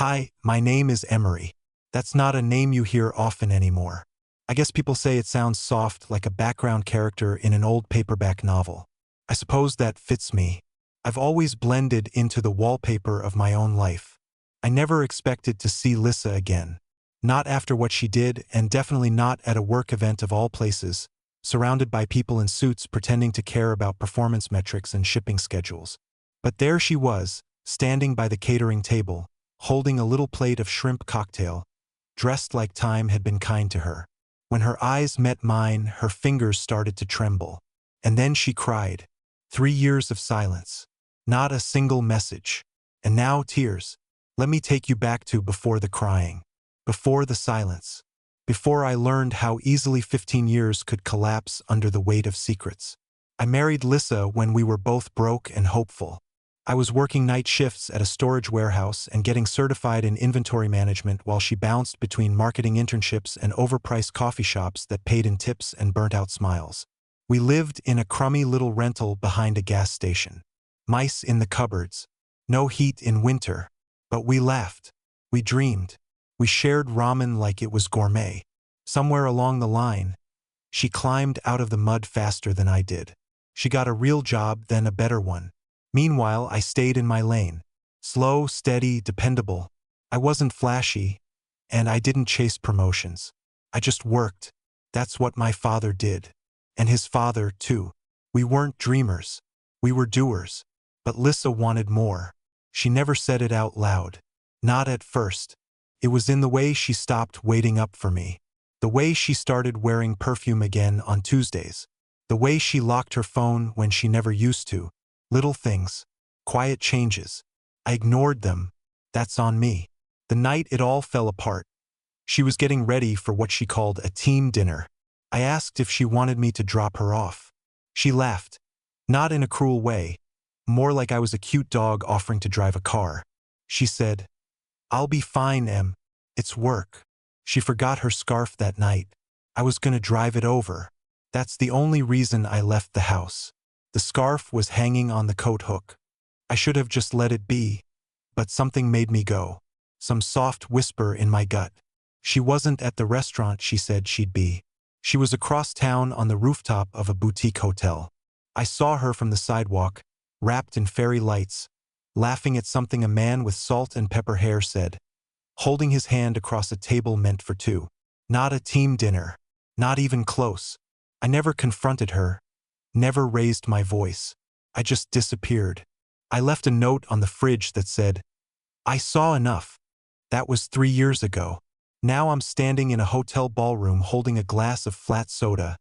Hi, my name is Emery. That's not a name you hear often anymore. I guess people say it sounds soft like a background character in an old paperback novel. I suppose that fits me. I've always blended into the wallpaper of my own life. I never expected to see Lissa again. Not after what she did, and definitely not at a work event of all places, surrounded by people in suits pretending to care about performance metrics and shipping schedules. But there she was, standing by the catering table, holding a little plate of shrimp cocktail, dressed like time had been kind to her. When her eyes met mine, her fingers started to tremble. And then she cried. 3 years of silence. Not a single message. And now tears. Let me take you back to before the crying. Before the silence. Before I learned how easily 15 years could collapse under the weight of secrets. I married Lissa when we were both broke and hopeful. I was working night shifts at a storage warehouse and getting certified in inventory management while she bounced between marketing internships and overpriced coffee shops that paid in tips and burnt-out smiles. We lived in a crummy little rental behind a gas station. Mice in the cupboards. No heat in winter. But we laughed. We dreamed. We shared ramen like it was gourmet. Somewhere along the line, she climbed out of the mud faster than I did. She got a real job, then a better one. Meanwhile, I stayed in my lane. Slow, steady, dependable. I wasn't flashy, and I didn't chase promotions. I just worked. That's what my father did. And his father, too. We weren't dreamers. We were doers. But Lissa wanted more. She never said it out loud. Not at first. It was in the way she stopped waiting up for me. The way she started wearing perfume again on Tuesdays. The way she locked her phone when she never used to. Little things. Quiet changes. I ignored them. That's on me. The night it all fell apart. She was getting ready for what she called a team dinner. I asked if she wanted me to drop her off. She laughed. Not in a cruel way. More like I was a cute dog offering to drive a car. She said, "I'll be fine, Em. It's work." She forgot her scarf that night. I was gonna drive it over. That's the only reason I left the house. The scarf was hanging on the coat hook. I should have just let it be. But something made me go. Some soft whisper in my gut. She wasn't at the restaurant she said she'd be. She was across town on the rooftop of a boutique hotel. I saw her from the sidewalk, wrapped in fairy lights, laughing at something a man with salt and pepper hair said, holding his hand across a table meant for two. Not a team dinner. Not even close. I never confronted her. Never raised my voice. I just disappeared. I left a note on the fridge that said, "I saw enough." That was 3 years ago. Now I'm standing in a hotel ballroom holding a glass of flat soda,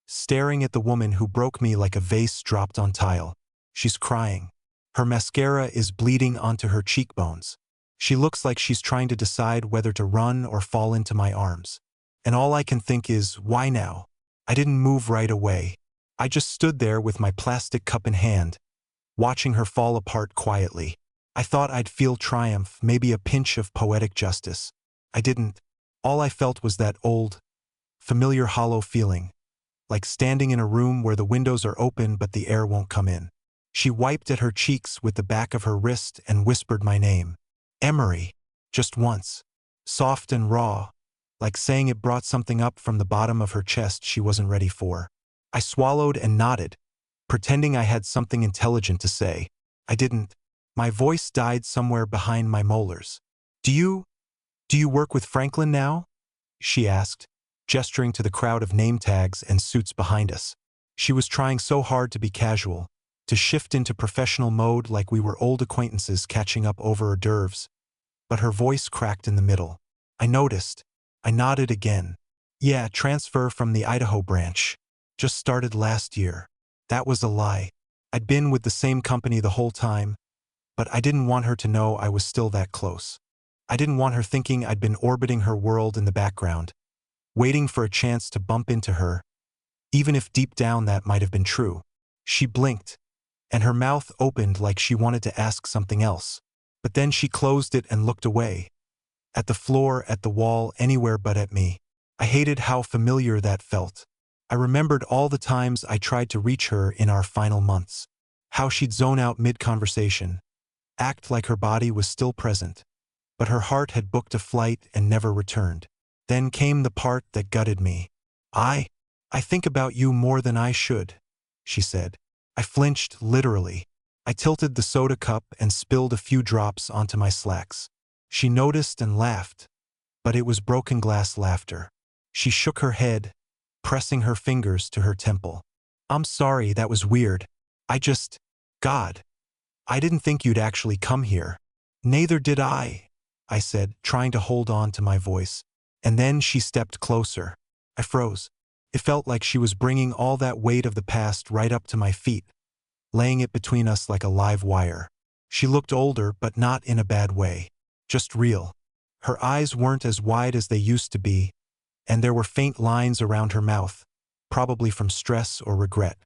staring at the woman who broke me like a vase dropped on tile. She's crying. Her mascara is bleeding onto her cheekbones. She looks like she's trying to decide whether to run or fall into my arms. And all I can think is, why now? I didn't move right away. I just stood there with my plastic cup in hand, watching her fall apart quietly. I thought I'd feel triumph, maybe a pinch of poetic justice. I didn't. All I felt was that old, familiar hollow feeling, like standing in a room where the windows are open but the air won't come in. She wiped at her cheeks with the back of her wrist and whispered my name. Emery. Just once. Soft and raw, like saying it brought something up from the bottom of her chest she wasn't ready for. I swallowed and nodded, pretending I had something intelligent to say. I didn't. My voice died somewhere behind my molars. Do you work with Franklin now?" she asked, gesturing to the crowd of name tags and suits behind us. She was trying so hard to be casual, to shift into professional mode like we were old acquaintances catching up over hors d'oeuvres. But her voice cracked in the middle. I noticed. I nodded again. "Yeah, transfer from the Idaho branch. Just started last year." That was a lie. I'd been with the same company the whole time, but I didn't want her to know I was still that close. I didn't want her thinking I'd been orbiting her world in the background, waiting for a chance to bump into her, even if deep down that might have been true. She blinked, and her mouth opened like she wanted to ask something else. But then she closed it and looked away. At the floor, at the wall, anywhere but at me. I hated how familiar that felt. I remembered all the times I tried to reach her in our final months. How she'd zone out mid-conversation, act like her body was still present, but her heart had booked a flight and never returned. Then came the part that gutted me. I think about you more than I should," she said. I flinched, literally. I tilted the soda cup and spilled a few drops onto my slacks. She noticed and laughed, but it was broken glass laughter. She shook her head, pressing her fingers to her temple. "I'm sorry, that was weird. God, I didn't think you'd actually come here." "Neither did I said, trying to hold on to my voice. And then she stepped closer. I froze. It felt like she was bringing all that weight of the past right up to my feet, laying it between us like a live wire. She looked older, but not in a bad way. Just real. Her eyes weren't as wide as they used to be, and there were faint lines around her mouth, probably from stress or regret.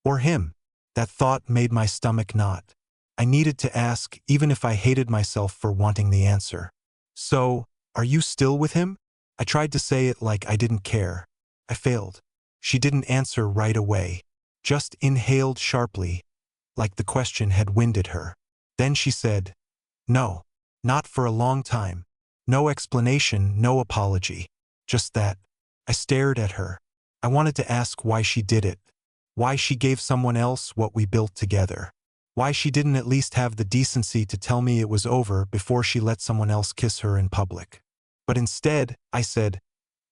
Or him. That thought made my stomach knot. I needed to ask, even if I hated myself for wanting the answer. "So, are you still with him?" I tried to say it like I didn't care. I failed. She didn't answer right away, just inhaled sharply, like the question had winded her. Then she said, "No, not for a long time. No explanation, no apology. Just that." I stared at her. I wanted to ask why she did it, why she gave someone else what we built together, why she didn't at least have the decency to tell me it was over before she let someone else kiss her in public. But instead, I said,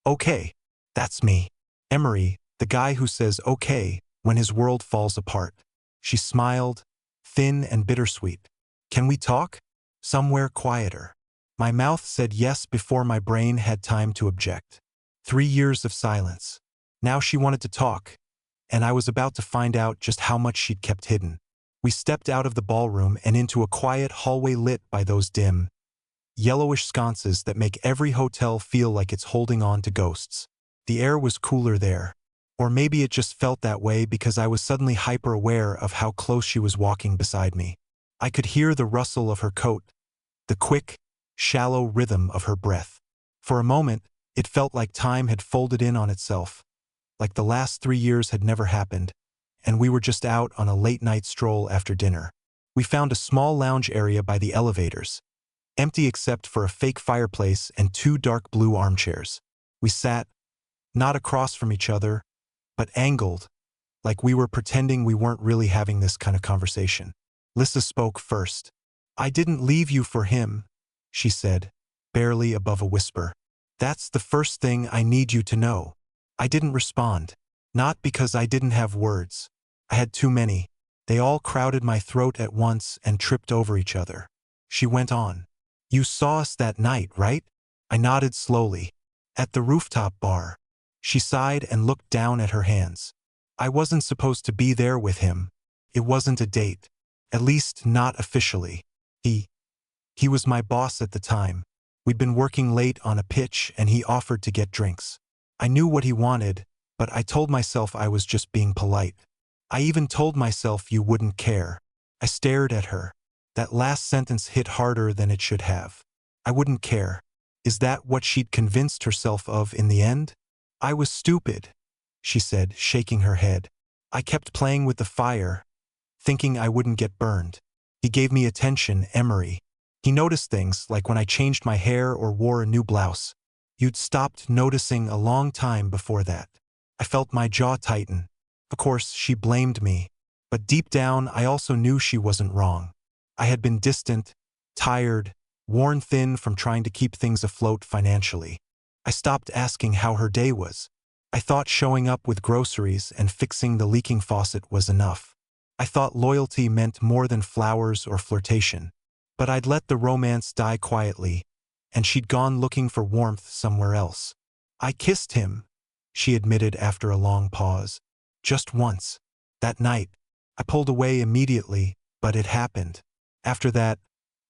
"Okay, that's me. Emery, the guy who says okay when his world falls apart." She smiled, thin and bittersweet. "Can we talk? Somewhere quieter." My mouth said yes before my brain had time to object. 3 years of silence. Now she wanted to talk, and I was about to find out just how much she'd kept hidden. We stepped out of the ballroom and into a quiet hallway lit by those dim, yellowish sconces that make every hotel feel like it's holding on to ghosts. The air was cooler there. Or maybe it just felt that way because I was suddenly hyper-aware of how close she was walking beside me. I could hear the rustle of her coat, the quick, shallow rhythm of her breath. For a moment, it felt like time had folded in on itself, like the last 3 years had never happened, and we were just out on a late-night stroll after dinner. We found a small lounge area by the elevators, empty except for a fake fireplace and 2 dark blue armchairs. We sat, not across from each other, but angled, like we were pretending we weren't really having this kind of conversation. Lissa spoke first. "I didn't leave you for him," she said, barely above a whisper. "That's the first thing I need you to know." I didn't respond. Not because I didn't have words. I had too many. They all crowded my throat at once and tripped over each other. She went on. "You saw us that night, right?" I nodded slowly. "At the rooftop bar." She sighed and looked down at her hands. "I wasn't supposed to be there with him. It wasn't a date. At least not officially. He was my boss at the time. We'd been working late on a pitch and he offered to get drinks. I knew what he wanted, but I told myself I was just being polite. I even told myself you wouldn't care." I stared at her. That last sentence hit harder than it should have. I wouldn't care. Is that what she'd convinced herself of in the end? "I was stupid," she said, shaking her head. "I kept playing with the fire, thinking I wouldn't get burned. He gave me attention, Emery. He noticed things like when I changed my hair or wore a new blouse. You'd stopped noticing a long time before that." I felt my jaw tighten. Of course, she blamed me. But deep down, I also knew she wasn't wrong. I had been distant, tired, worn thin from trying to keep things afloat financially. I stopped asking how her day was. I thought showing up with groceries and fixing the leaking faucet was enough. I thought loyalty meant more than flowers or flirtation. But I'd let the romance die quietly, and she'd gone looking for warmth somewhere else. "I kissed him," she admitted after a long pause. "Just once. That night. I pulled away immediately, but it happened. After that,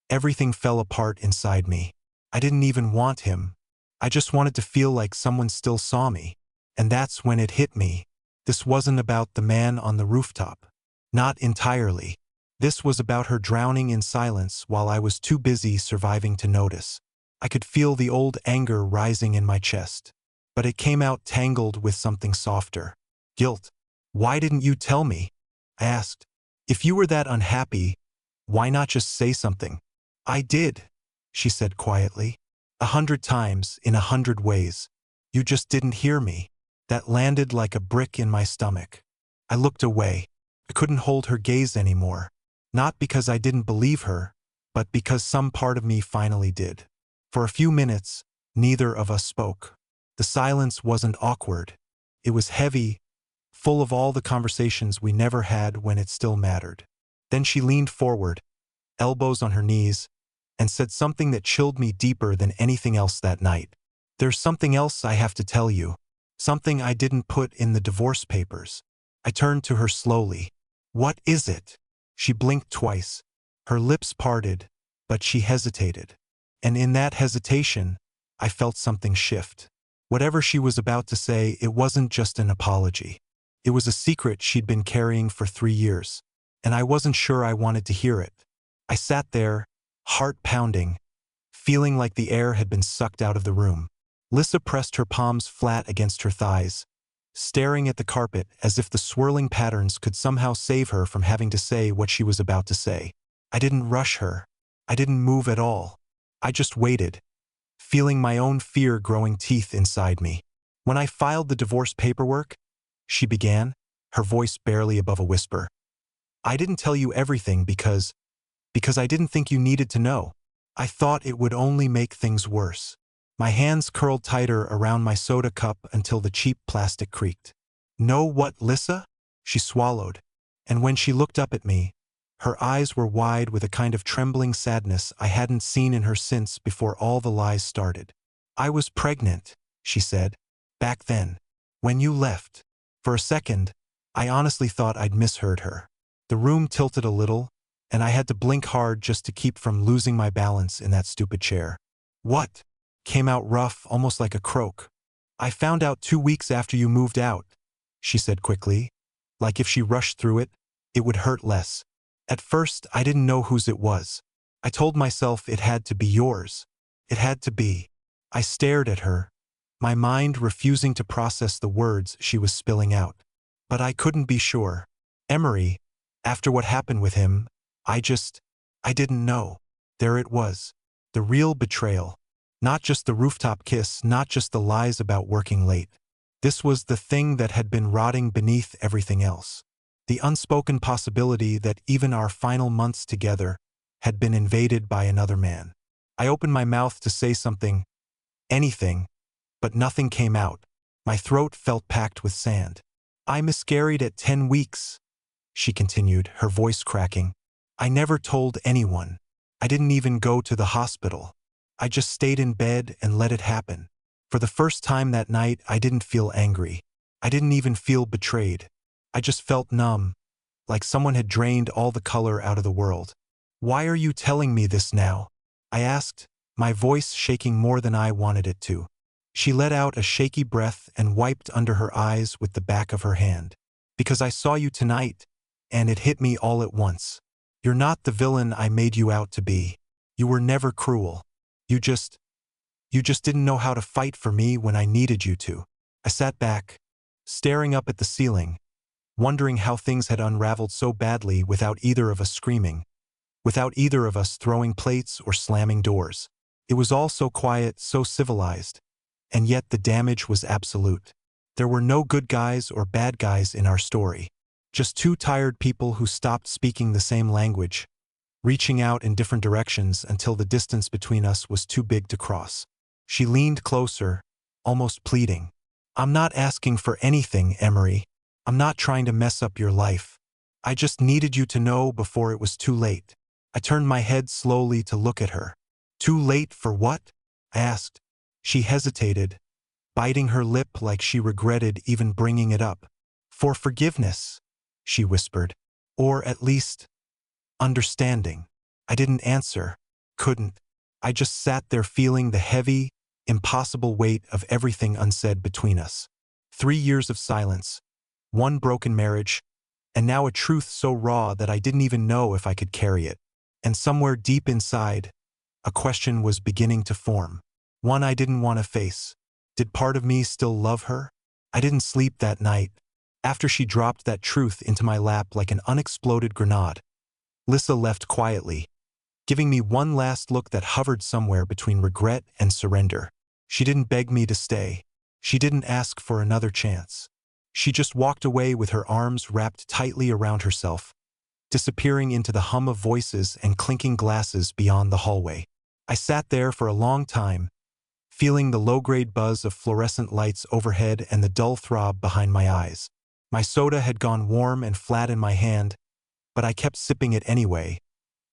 everything fell apart inside me. I didn't even want him. I just wanted to feel like someone still saw me. And that's when it hit me. This wasn't about the man on the rooftop. Not entirely. This was about her drowning in silence while I was too busy surviving to notice. I could feel the old anger rising in my chest. But it came out tangled with something softer. Guilt. "Why didn't you tell me?" I asked. "If you were that unhappy, why not just say something?" "I did," she said quietly. 100 times, in 100 ways. You just didn't hear me. That landed like a brick in my stomach. I looked away. I couldn't hold her gaze anymore. Not because I didn't believe her, but because some part of me finally did. For a few minutes, neither of us spoke. The silence wasn't awkward. It was heavy, full of all the conversations we never had when it still mattered. Then she leaned forward, elbows on her knees, and said something that chilled me deeper than anything else that night. There's something else I have to tell you. Something I didn't put in the divorce papers. I turned to her slowly. What is it? She blinked twice. Her lips parted, but she hesitated. And in that hesitation, I felt something shift. Whatever she was about to say, it wasn't just an apology. It was a secret she'd been carrying for 3 years, and I wasn't sure I wanted to hear it. I sat there, heart pounding, feeling like the air had been sucked out of the room. Lissa pressed her palms flat against her thighs, staring at the carpet as if the swirling patterns could somehow save her from having to say what she was about to say. I didn't rush her. I didn't move at all. I just waited, feeling my own fear growing teeth inside me. When I filed the divorce paperwork, she began, her voice barely above a whisper. I didn't tell you everything because I didn't think you needed to know. I thought it would only make things worse. My hands curled tighter around my soda cup until the cheap plastic creaked. Know what, Lissa? She swallowed, and when she looked up at me, her eyes were wide with a kind of trembling sadness I hadn't seen in her since before all the lies started. I was pregnant, she said, back then, when you left. For a second, I honestly thought I'd misheard her. The room tilted a little, and I had to blink hard just to keep from losing my balance in that stupid chair. What? Came out rough, almost like a croak. I found out 2 weeks after you moved out, she said quickly. Like if she rushed through it, it would hurt less. At first, I didn't know whose it was. I told myself it had to be yours. It had to be. I stared at her, my mind refusing to process the words she was spilling out. But I couldn't be sure. Emery, after what happened with him, I didn't know. There it was. The real betrayal. Not just the rooftop kiss, not just the lies about working late. This was the thing that had been rotting beneath everything else. The unspoken possibility that even our final months together had been invaded by another man. I opened my mouth to say something, anything, but nothing came out. My throat felt packed with sand. I miscarried at 10 weeks, she continued, her voice cracking. I never told anyone. I didn't even go to the hospital. I just stayed in bed and let it happen. For the first time that night, I didn't feel angry. I didn't even feel betrayed. I just felt numb, like someone had drained all the color out of the world. Why are you telling me this now? I asked, my voice shaking more than I wanted it to. She let out a shaky breath and wiped under her eyes with the back of her hand. Because I saw you tonight, and it hit me all at once. You're not the villain I made you out to be. You were never cruel. You just didn't know how to fight for me when I needed you to. I sat back, staring up at the ceiling, wondering how things had unraveled so badly without either of us screaming, without either of us throwing plates or slamming doors. It was all so quiet, so civilized, and yet the damage was absolute. There were no good guys or bad guys in our story. Just two tired people who stopped speaking the same language, reaching out in different directions until the distance between us was too big to cross. She leaned closer, almost pleading. I'm not asking for anything, Emery. I'm not trying to mess up your life. I just needed you to know before it was too late. I turned my head slowly to look at her. Too late for what? I asked. She hesitated, biting her lip like she regretted even bringing it up. For forgiveness, she whispered. Or at least, understanding. I didn't answer. Couldn't. I just sat there feeling the heavy, impossible weight of everything unsaid between us. 3 years of silence, one broken marriage, and now a truth so raw that I didn't even know if I could carry it. And somewhere deep inside, a question was beginning to form. One I didn't want to face. Did part of me still love her? I didn't sleep that night. After she dropped that truth into my lap like an unexploded grenade, Lissa left quietly, giving me one last look that hovered somewhere between regret and surrender. She didn't beg me to stay. She didn't ask for another chance. She just walked away with her arms wrapped tightly around herself, disappearing into the hum of voices and clinking glasses beyond the hallway. I sat there for a long time, feeling the low-grade buzz of fluorescent lights overhead and the dull throb behind my eyes. My soda had gone warm and flat in my hand, but I kept sipping it anyway,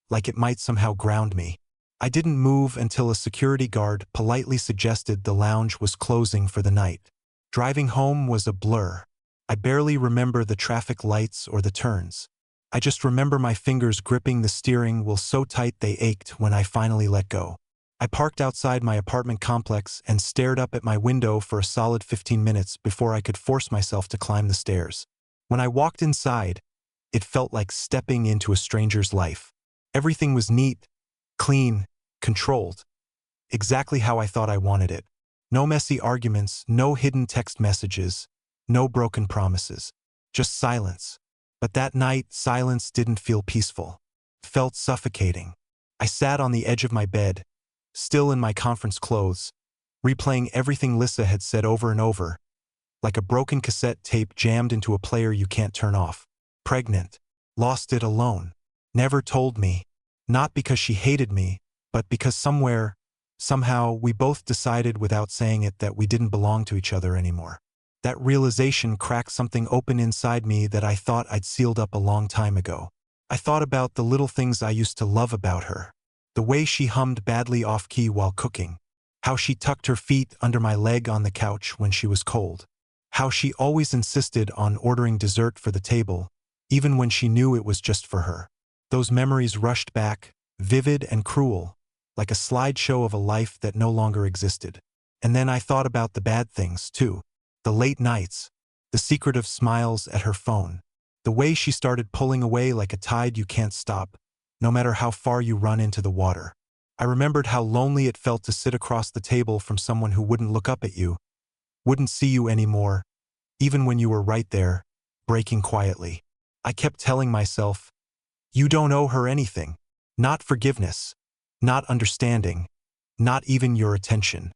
like it might somehow ground me. I didn't move until a security guard politely suggested the lounge was closing for the night. Driving home was a blur. I barely remember the traffic lights or the turns. I just remember my fingers gripping the steering wheel so tight they ached when I finally let go. I parked outside my apartment complex and stared up at my window for a solid 15 minutes before I could force myself to climb the stairs. When I walked inside, it felt like stepping into a stranger's life. Everything was neat, clean, controlled. Exactly how I thought I wanted it. No messy arguments, no hidden text messages, no broken promises. Just silence. But that night, silence didn't feel peaceful. It felt suffocating. I sat on the edge of my bed, still in my conference clothes, replaying everything Lissa had said over and over, like a broken cassette tape jammed into a player you can't turn off. Pregnant. Lost it alone. Never told me. Not because she hated me, but because somehow, we both decided without saying it that we didn't belong to each other anymore. That realization cracked something open inside me that I thought I'd sealed up a long time ago. I thought about the little things I used to love about her. The way she hummed badly off-key while cooking. How she tucked her feet under my leg on the couch when she was cold. How she always insisted on ordering dessert for the table, even when she knew it was just for her. Those memories rushed back, vivid and cruel, like a slideshow of a life that no longer existed. And then I thought about the bad things, too. The late nights, the secretive smiles at her phone, the way she started pulling away like a tide you can't stop, no matter how far you run into the water. I remembered how lonely it felt to sit across the table from someone who wouldn't look up at you, wouldn't see you anymore, even when you were right there, breaking quietly. I kept telling myself, you don't owe her anything. Not forgiveness, not understanding, not even your attention.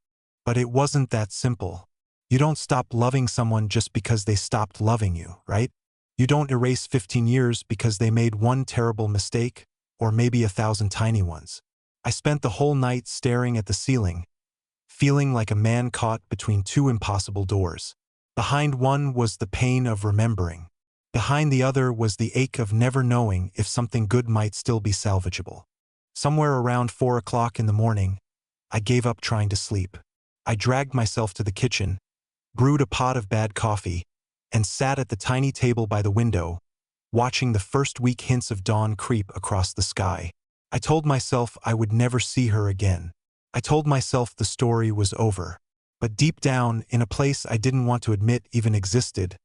But it wasn't that simple. You don't stop loving someone just because they stopped loving you, right? You don't erase 15 years because they made one terrible mistake, or maybe 1,000 tiny ones. I spent the whole night staring at the ceiling, feeling like a man caught between two impossible doors. Behind one was the pain of remembering. Behind the other was the ache of never knowing if something good might still be salvageable. Somewhere around 4 o'clock in the morning, I gave up trying to sleep. I dragged myself to the kitchen, brewed a pot of bad coffee, and sat at the tiny table by the window, watching the first weak hints of dawn creep across the sky. I told myself I would never see her again. I told myself the story was over. But deep down, in a place I didn't want to admit even existed,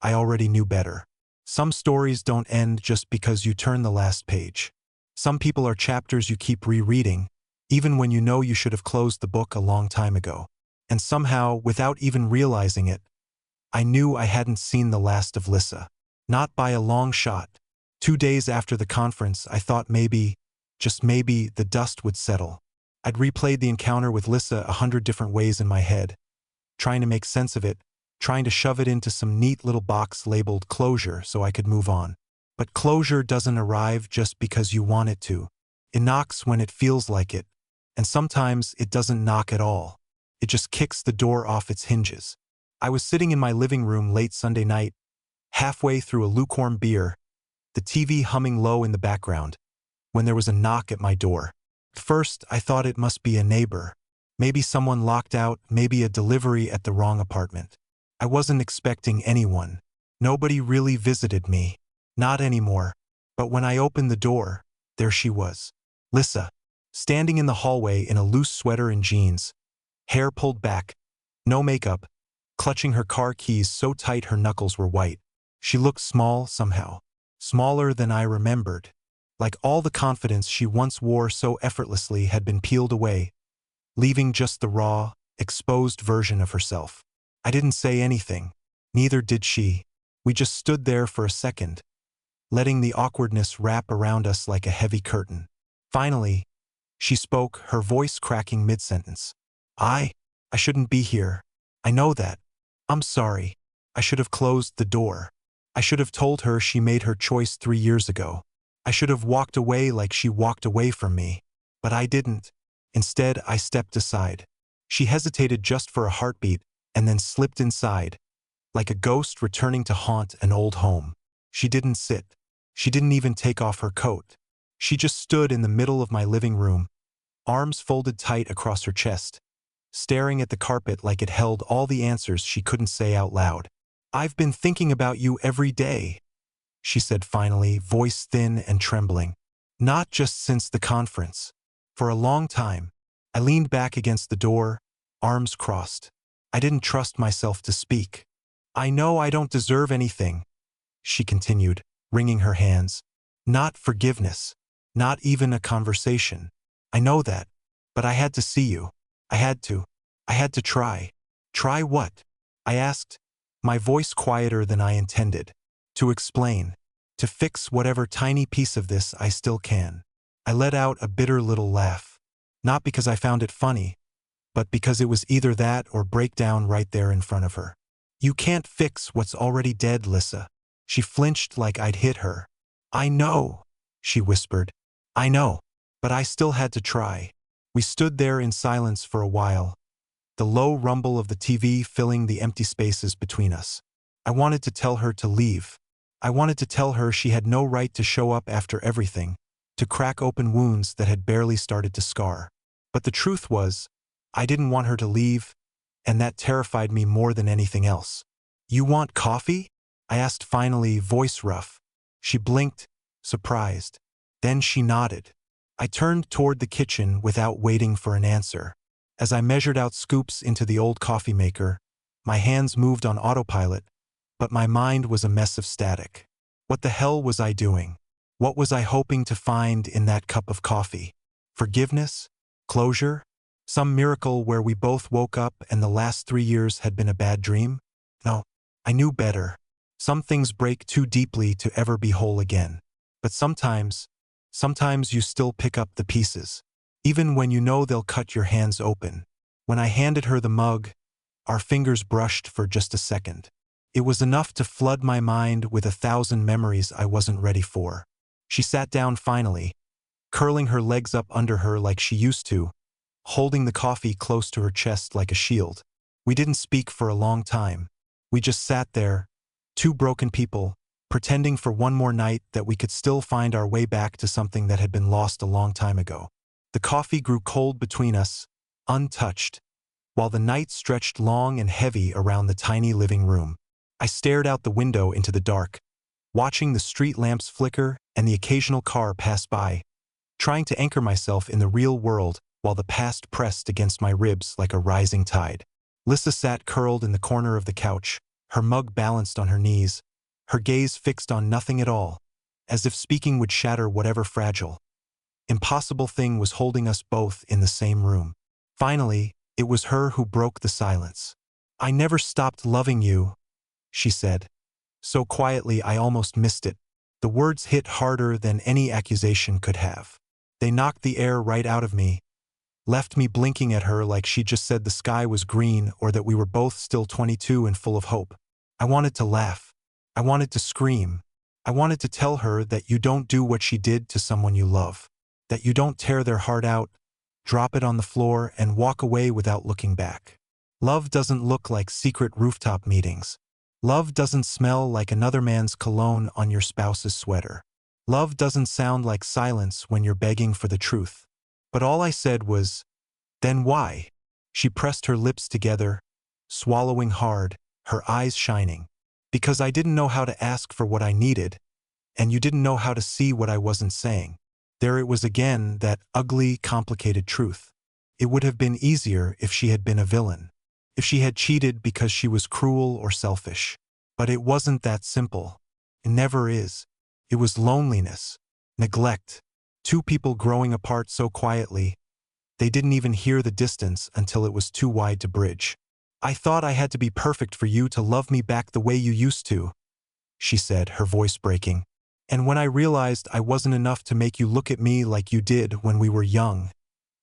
I already knew better. Some stories don't end just because you turn the last page. Some people are chapters you keep rereading, even when you know you should have closed the book a long time ago. And somehow, without even realizing it, I knew I hadn't seen the last of Lissa. Not by a long shot. 2 days after the conference, I thought maybe, just maybe, the dust would settle. I'd replayed the encounter with Lissa 100 different ways in my head, trying to make sense of it, trying to shove it into some neat little box labeled closure so I could move on. But closure doesn't arrive just because you want it to. It knocks when it feels like it, and sometimes it doesn't knock at all. It just kicks the door off its hinges. I was sitting in my living room late Sunday night, halfway through a lukewarm beer, the TV humming low in the background, when there was a knock at my door. First, I thought it must be a neighbor. Maybe someone locked out, maybe a delivery at the wrong apartment. I wasn't expecting anyone. Nobody really visited me. Not anymore. But when I opened the door, there she was. Lissa, standing in the hallway in a loose sweater and jeans, hair pulled back, no makeup, clutching her car keys so tight her knuckles were white. She looked small somehow. Smaller than I remembered. Like all the confidence she once wore so effortlessly had been peeled away, leaving just the raw, exposed version of herself. I didn't say anything. Neither did she. We just stood there for a second, letting the awkwardness wrap around us like a heavy curtain. Finally, she spoke, her voice cracking mid-sentence. I shouldn't be here. I know that. I'm sorry. I should have closed the door. I should have told her she made her choice 3 years ago. I should have walked away like she walked away from me. But I didn't. Instead, I stepped aside. She hesitated just for a heartbeat and then slipped inside, like a ghost returning to haunt an old home. She didn't sit. She didn't even take off her coat. She just stood in the middle of my living room, arms folded tight across her chest, staring at the carpet like it held all the answers she couldn't say out loud. I've been thinking about you every day, she said finally, voice thin and trembling. Not just since the conference. For a long time. I leaned back against the door, arms crossed. I didn't trust myself to speak. I know I don't deserve anything, she continued, wringing her hands. Not forgiveness. Not even a conversation. I know that. But I had to see you. I had to. I had to try. Try what? I asked, my voice quieter than I intended. To explain. To fix whatever tiny piece of this I still can. I let out a bitter little laugh. Not because I found it funny, but because it was either that or break down right there in front of her. You can't fix what's already dead, Lissa. She flinched like I'd hit her. I know, she whispered. I know. But I still had to try. We stood there in silence for a while, the low rumble of the TV filling the empty spaces between us. I wanted to tell her to leave. I wanted to tell her she had no right to show up after everything, to crack open wounds that had barely started to scar. But the truth was, I didn't want her to leave, and that terrified me more than anything else. You want coffee? I asked finally, voice rough. She blinked, surprised. Then she nodded. I turned toward the kitchen without waiting for an answer. As I measured out scoops into the old coffee maker, my hands moved on autopilot, but my mind was a mess of static. What the hell was I doing? What was I hoping to find in that cup of coffee? Forgiveness? Closure? Some miracle where we both woke up and the last 3 years had been a bad dream? No, I knew better. Some things break too deeply to ever be whole again. But sometimes you still pick up the pieces, even when you know they'll cut your hands open. When I handed her the mug, our fingers brushed for just a second. It was enough to flood my mind with 1,000 memories I wasn't ready for. She sat down finally, curling her legs up under her like she used to, holding the coffee close to her chest like a shield. We didn't speak for a long time. We just sat there, two broken people, pretending for one more night that we could still find our way back to something that had been lost a long time ago. The coffee grew cold between us, untouched, while the night stretched long and heavy around the tiny living room. I stared out the window into the dark, watching the street lamps flicker and the occasional car pass by, trying to anchor myself in the real world while the past pressed against my ribs like a rising tide. Lissa sat curled in the corner of the couch, her mug balanced on her knees, her gaze fixed on nothing at all, as if speaking would shatter whatever fragile, impossible thing was holding us both in the same room. Finally, it was her who broke the silence. I never stopped loving you, she said. So quietly I almost missed it. The words hit harder than any accusation could have. They knocked the air right out of me, left me blinking at her like she just said the sky was green or that we were both still 22 and full of hope. I wanted to laugh. I wanted to scream. I wanted to tell her that you don't do what she did to someone you love, that you don't tear their heart out, drop it on the floor, and walk away without looking back. Love doesn't look like secret rooftop meetings. Love doesn't smell like another man's cologne on your spouse's sweater. Love doesn't sound like silence when you're begging for the truth. But all I said was, then why? She pressed her lips together, swallowing hard, her eyes shining. Because I didn't know how to ask for what I needed, and you didn't know how to see what I wasn't saying. There it was again, that ugly, complicated truth. It would have been easier if she had been a villain, if she had cheated because she was cruel or selfish. But it wasn't that simple. It never is. It was loneliness, neglect, two people growing apart so quietly, they didn't even hear the distance until it was too wide to bridge. I thought I had to be perfect for you to love me back the way you used to, she said, her voice breaking. And when I realized I wasn't enough to make you look at me like you did when we were young,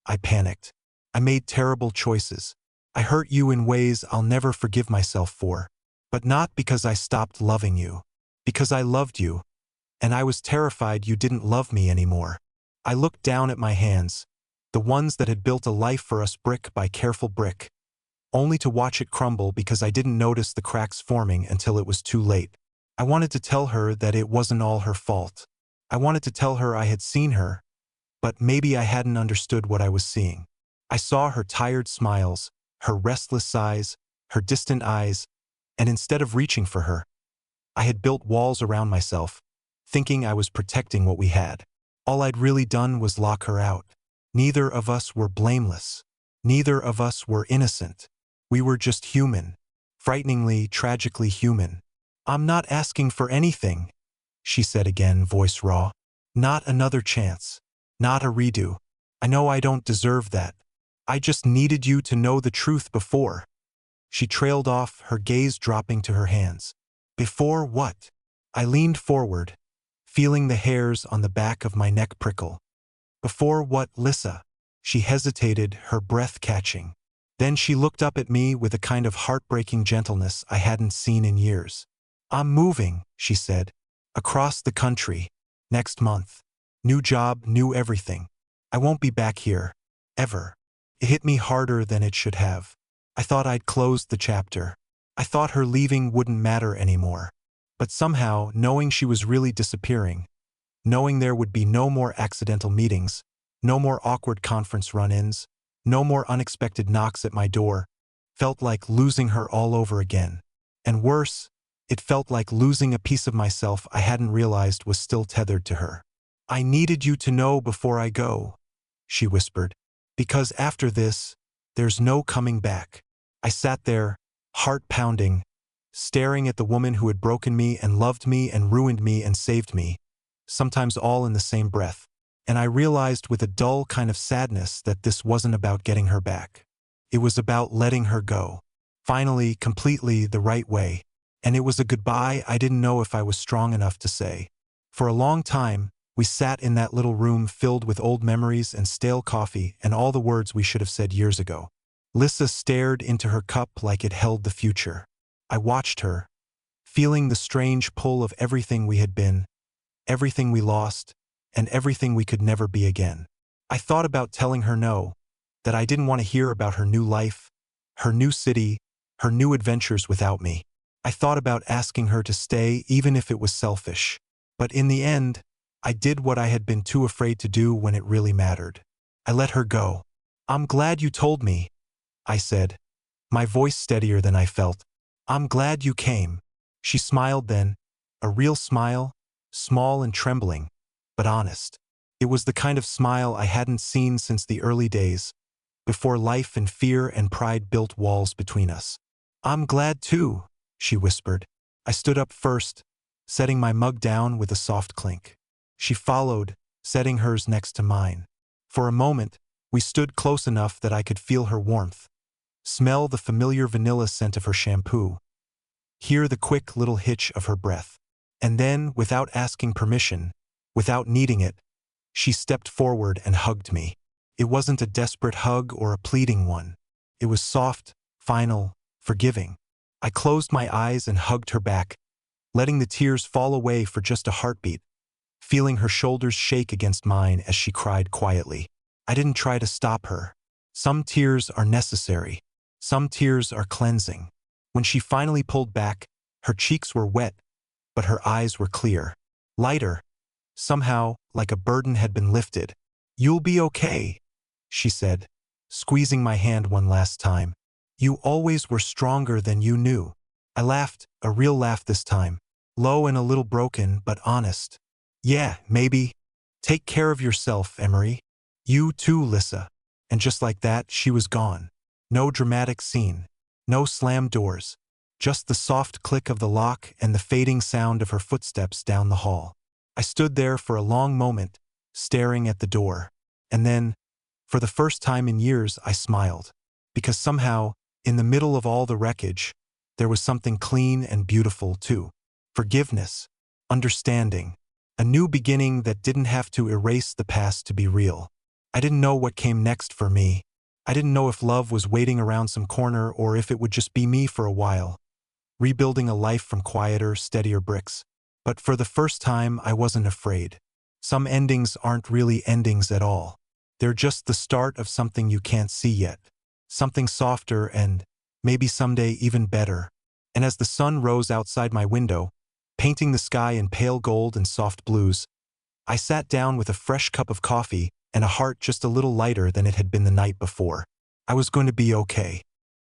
I panicked. I made terrible choices. I hurt you in ways I'll never forgive myself for. But not because I stopped loving you. Because I loved you. And I was terrified you didn't love me anymore. I looked down at my hands, the ones that had built a life for us brick by careful brick, only to watch it crumble because I didn't notice the cracks forming until it was too late. I wanted to tell her that it wasn't all her fault. I wanted to tell her I had seen her, but maybe I hadn't understood what I was seeing. I saw her tired smiles, her restless sighs, her distant eyes, and instead of reaching for her, I had built walls around myself, thinking I was protecting what we had. All I'd really done was lock her out. Neither of us were blameless. Neither of us were innocent. We were just human. Frighteningly, tragically human. "I'm not asking for anything," she said again, voice raw. "Not another chance. Not a redo. I know I don't deserve that. I just needed you to know the truth before." She trailed off, her gaze dropping to her hands. "Before what?" I leaned forward, feeling the hairs on the back of my neck prickle. "Before what, Lissa?" She hesitated, her breath catching. Then she looked up at me with a kind of heartbreaking gentleness I hadn't seen in years. "I'm moving," she said. "Across the country. Next month. New job, new everything. I won't be back here. Ever." It hit me harder than it should have. I thought I'd closed the chapter. I thought her leaving wouldn't matter anymore. But somehow, knowing she was really disappearing, knowing there would be no more accidental meetings, no more awkward conference run-ins, no more unexpected knocks at my door, felt like losing her all over again. And worse, it felt like losing a piece of myself I hadn't realized was still tethered to her. "I needed you to know before I go," she whispered. "Because after this, there's no coming back." I sat there, heart pounding, staring at the woman who had broken me and loved me and ruined me and saved me, sometimes all in the same breath. And I realized with a dull kind of sadness that this wasn't about getting her back. It was about letting her go. Finally, completely the right way. And it was a goodbye I didn't know if I was strong enough to say. For a long time, we sat in that little room filled with old memories and stale coffee and all the words we should have said years ago. Lissa stared into her cup like it held the future. I watched her, feeling the strange pull of everything we had been, everything we lost, and everything we could never be again. I thought about telling her no, that I didn't want to hear about her new life, her new city, her new adventures without me. I thought about asking her to stay even if it was selfish. But in the end, I did what I had been too afraid to do when it really mattered. I let her go. "I'm glad you told me," I said, my voice steadier than I felt. "I'm glad you came." She smiled then, a real smile, small and trembling, but honest. It was the kind of smile I hadn't seen since the early days, before life and fear and pride built walls between us. "I'm glad too," she whispered. I stood up first, setting my mug down with a soft clink. She followed, setting hers next to mine. For a moment, we stood close enough that I could feel her warmth, smell the familiar vanilla scent of her shampoo, hear the quick little hitch of her breath. And then, without asking permission, without needing it, she stepped forward and hugged me. It wasn't a desperate hug or a pleading one. It was soft, final, forgiving. I closed my eyes and hugged her back, letting the tears fall away for just a heartbeat, feeling her shoulders shake against mine as she cried quietly. I didn't try to stop her. Some tears are necessary. Some tears are cleansing. When she finally pulled back, her cheeks were wet, but her eyes were clear. Lighter. Somehow, like a burden had been lifted. "You'll be okay," she said, squeezing my hand one last time. "You always were stronger than you knew." I laughed, a real laugh this time. Low and a little broken, but honest. "Yeah, maybe. Take care of yourself, Emery. You too, Lissa." And just like that, she was gone. No dramatic scene. No slammed doors. Just the soft click of the lock and the fading sound of her footsteps down the hall. I stood there for a long moment, staring at the door. And then, for the first time in years, I smiled. Because somehow, in the middle of all the wreckage, there was something clean and beautiful too. Forgiveness. Understanding. A new beginning that didn't have to erase the past to be real. I didn't know what came next for me. I didn't know if love was waiting around some corner or if it would just be me for a while, rebuilding a life from quieter, steadier bricks. But for the first time, I wasn't afraid. Some endings aren't really endings at all. They're just the start of something you can't see yet. Something softer and, maybe someday, even better. And as the sun rose outside my window, painting the sky in pale gold and soft blues, I sat down with a fresh cup of coffee and a heart just a little lighter than it had been the night before. I was going to be okay.